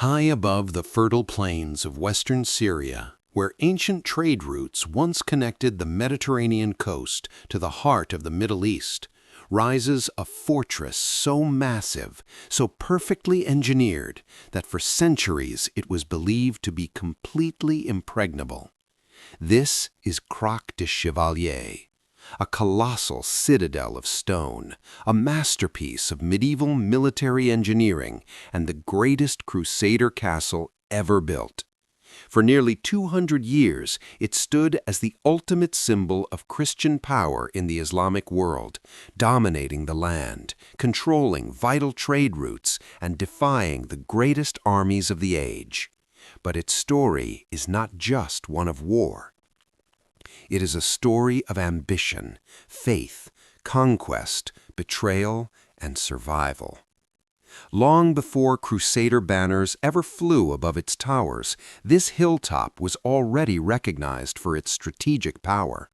High above the fertile plains of western Syria, where ancient trade routes once connected the Mediterranean coast to the heart of the Middle East, rises a fortress so massive, so perfectly engineered, that for centuries it was believed to be completely impregnable. This is Krak de Chevaliers, a colossal citadel of stone, a masterpiece of medieval military engineering and the greatest Crusader castle ever built. For nearly 200 years, it stood as the ultimate symbol of Christian power in the Islamic world, dominating the land, controlling vital trade routes, and defying the greatest armies of the age. But its story is not just one of war. It is a story of ambition, faith, conquest, betrayal, and survival. Long before Crusader banners ever flew above its towers, this hilltop was already recognized for its strategic power.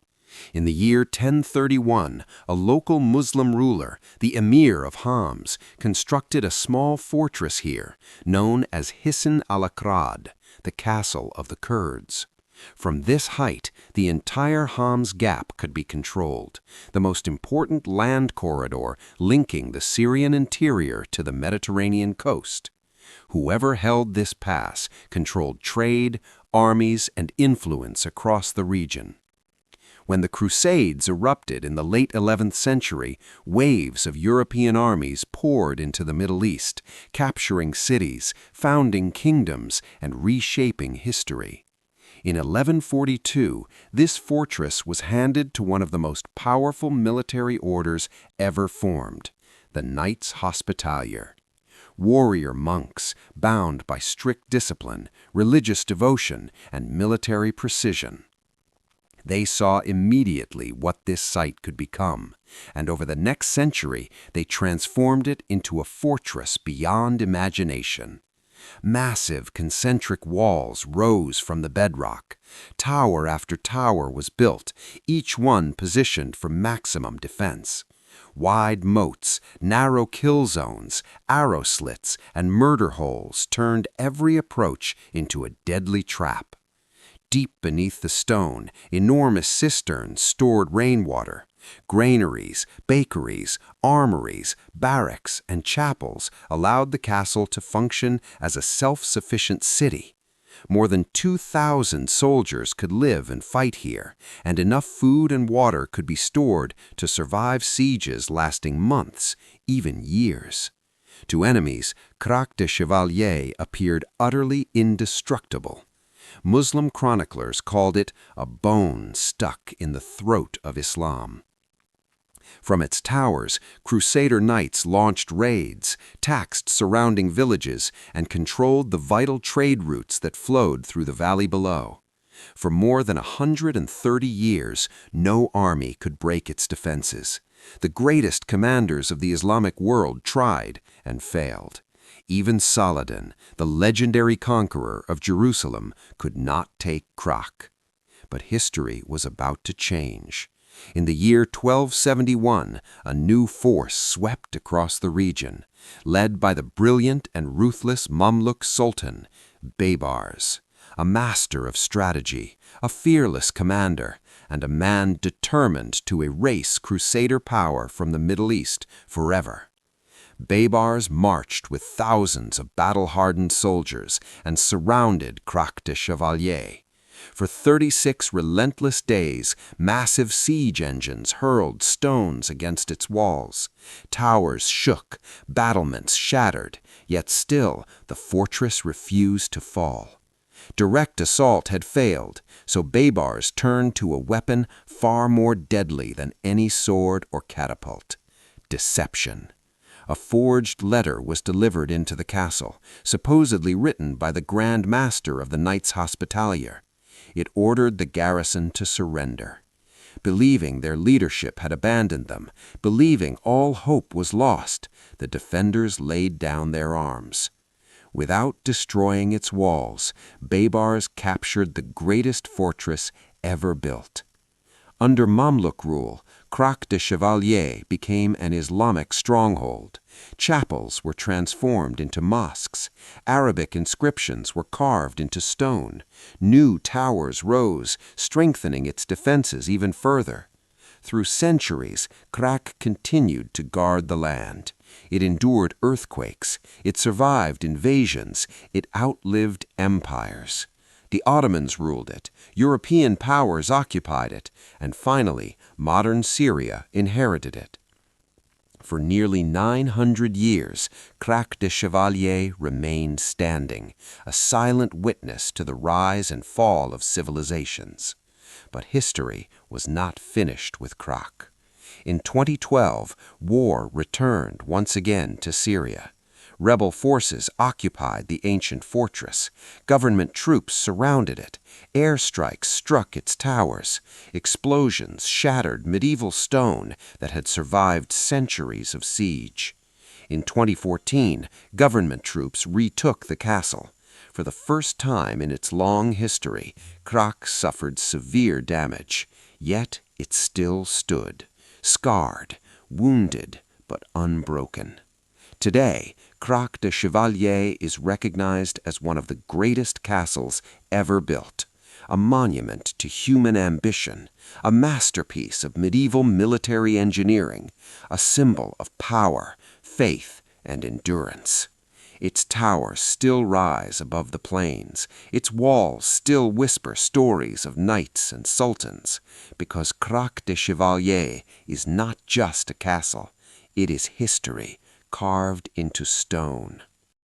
In the year 1031, a local Muslim ruler, the Emir of Homs, constructed a small fortress here, known as Hisn al-Akrad, the Castle of the Kurds. From this height, the entire Homs Gap could be controlled, the most important land corridor linking the Syrian interior to the Mediterranean coast. Whoever held this pass controlled trade, armies, and influence across the region. When the Crusades erupted in the late 11th century, waves of European armies poured into the Middle East, capturing cities, founding kingdoms, and reshaping history. In 1142, this fortress was handed to one of the most powerful military orders ever formed, the Knights Hospitalier. Warrior monks, bound by strict discipline, religious devotion, and military precision. They saw immediately what this site could become, and over the next century they transformed it into a fortress beyond imagination. Massive concentric walls rose from the bedrock. Tower after tower was built, each one positioned for maximum defense. Wide moats, narrow kill zones, arrow slits, and murder holes turned every approach into a deadly trap. Deep beneath the stone, enormous cisterns stored rainwater. Granaries, bakeries, armories, barracks, and chapels allowed the castle to function as a self-sufficient city. More than 2,000 soldiers could live and fight here, and enough food and water could be stored to survive sieges lasting months, even years. To enemies, Krak de Chevaliers appeared utterly indestructible. Muslim chroniclers called it a bone stuck in the throat of Islam. From its towers, Crusader knights launched raids, taxed surrounding villages, and controlled the vital trade routes that flowed through the valley below. For more than 130 years, no army could break its defenses. The greatest commanders of the Islamic world tried and failed. Even Saladin, the legendary conqueror of Jerusalem, could not take Krak. But history was about to change. In the year 1271, a new force swept across the region, led by the brilliant and ruthless Mamluk sultan, Baybars, a master of strategy, a fearless commander, and a man determined to erase Crusader power from the Middle East forever. Baybars marched with thousands of battle-hardened soldiers and surrounded Krak de Chevaliers. For 36 relentless days, massive siege engines hurled stones against its walls. Towers shook, battlements shattered, yet still the fortress refused to fall. Direct assault had failed, so Baybars turned to a weapon far more deadly than any sword or catapult: deception. A forged letter was delivered into the castle, supposedly written by the Grand Master of the Knights Hospitalier. It ordered the garrison to surrender. Believing their leadership had abandoned them, believing all hope was lost, the defenders laid down their arms. Without destroying its walls, Baybars captured the greatest fortress ever built. Under Mamluk rule, Krak de Chevaliers became an Islamic stronghold. Chapels were transformed into mosques. Arabic inscriptions were carved into stone. New towers rose, strengthening its defenses even further. Through centuries, Krak continued to guard the land. It endured earthquakes. It survived invasions. It outlived empires. The Ottomans ruled it, European powers occupied it, and finally, modern Syria inherited it. For nearly 900 years, Krak de Chevaliers remained standing, a silent witness to the rise and fall of civilizations. But history was not finished with Krak. In 2012, war returned once again to Syria. Rebel forces occupied the ancient fortress. Government troops surrounded it. Airstrikes struck its towers. Explosions shattered medieval stone that had survived centuries of siege. In 2014, government troops retook the castle. For the first time in its long history, Krak suffered severe damage, yet it still stood, scarred, wounded, but unbroken. Today, Krak de Chevaliers is recognized as one of the greatest castles ever built, a monument to human ambition, a masterpiece of medieval military engineering, a symbol of power, faith, and endurance. Its towers still rise above the plains. Its walls still whisper stories of knights and sultans, because Krak de Chevaliers is not just a castle. It is history carved into stone.